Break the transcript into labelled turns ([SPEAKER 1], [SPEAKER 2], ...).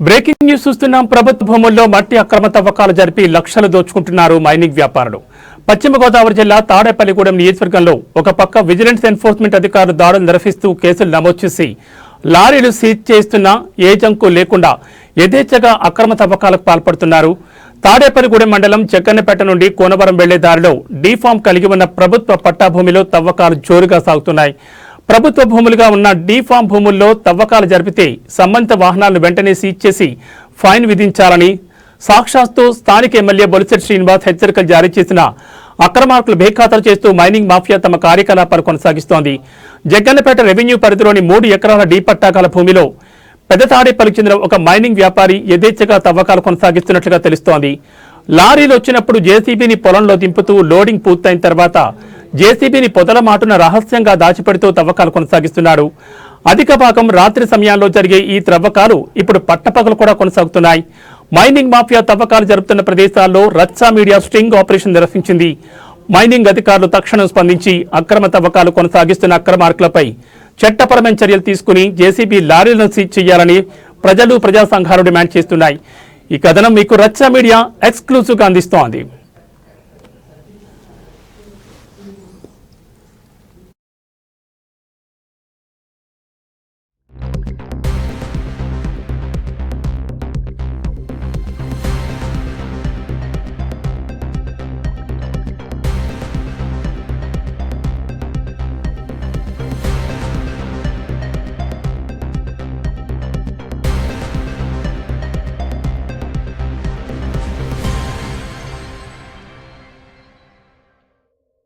[SPEAKER 1] Breaking news చూస్తున్నాం. ప్రభుత్వ భూముల్లో మట్టి అక్రమ తవ్వకాలు జరిపి లక్షలు దోచుకుంటున్నారు మైనింగ్ వ్యాపారులు. పశ్చిమ గోదావరి జిల్లా తాడేపల్లిగూడెం నియోజకవర్గంలో ఒక పక్క విజిలెన్స్ ఎన్ఫోర్స్మెంట్ అధికారులు దాడులు నిర్వహిస్తూ కేసులు నమోదు చేసి లారీలు సీజ్ చేస్తున్న ఏజంకు లేకుండా యథేచ్ఛగా అక్రమ తవ్వకాలకు పాల్పడుతున్నారు. తాడేపల్లిగూడెం మండలం జగ్గన్నపేట నుండి కోనవరం వెళ్లే దారిలో డీఫామ్ కలిగి ఉన్న ప్రభుత్వ పట్టా భూమిలో తవ్వకాలు జోరుగా సాగుతున్నాయి. ప్రభుత్వ భూములుగా ఉన్న డీఫామ్ భూముల్లో తవ్వకాలు జరిపితే సంబంధిత వాహనాలను వెంటనే సీజ్ చేసి ఫైన్ విధించాలని సాక్షాత్తు స్థానిక ఎమ్మెల్యే బొలిశెట్టి శ్రీనివాస్ హెచ్చరికలు జారీ చేసిన అక్రమార్కులు బేఖాతరు చేస్తూ మైనింగ్ మాఫియా తమ కార్యకలాపాలు కొనసాగిస్తోంది. జగ్గన్నపేట రెవెన్యూ పరిధిలోని 3 ఎకరాల డీ పట్టాకాల భూమిలో పెద్ద తాడేపల్లికి చెందిన ఒక మైనింగ్ వ్యాపారి యథేచ్ఛగా తవ్వకాలు కొనసాగిస్తున్నట్లుగా తెలుస్తోంది. లారీలు వచ్చినప్పుడు జేసీబీని పొలంలో దింపుతూ లోడింగ్ పూర్తయిన తర్వాత జేసీబీని పొదల మాటున రహస్యంగా దాచిపెడుతూ తవ్వకాలు కొనసాగిస్తున్నాడు. అధిక భాగం రాత్రి సమయాల్లో జరిగే ఈ తవ్వకాలు ఇప్పుడు పట్టపగలు కూడా కొనసాగుతున్నాయి. మైనింగ్ మాఫియా తవ్వకాలు జరుపుతున్న ప్రదేశాల్లో రచ్చా మీడియా స్టింగ్ ఆపరేషన్ నిర్వహించింది. మైనింగ్ అధికారులు తక్షణం స్పందించి అక్రమ తవ్వకాలు కొనసాగిస్తున్న అక్రమార్కులపై చట్టపరమైన చర్యలు తీసుకుని జేసీబీ లారీలను సీజ్ చేయాలని ప్రజలు ప్రజా సంఘాలు డిమాండ్ చేస్తున్నాయి. ఈ కథనం మీకు రచ్చా మీడియా ఎక్స్క్లూజివ్గా అందిస్తోంది.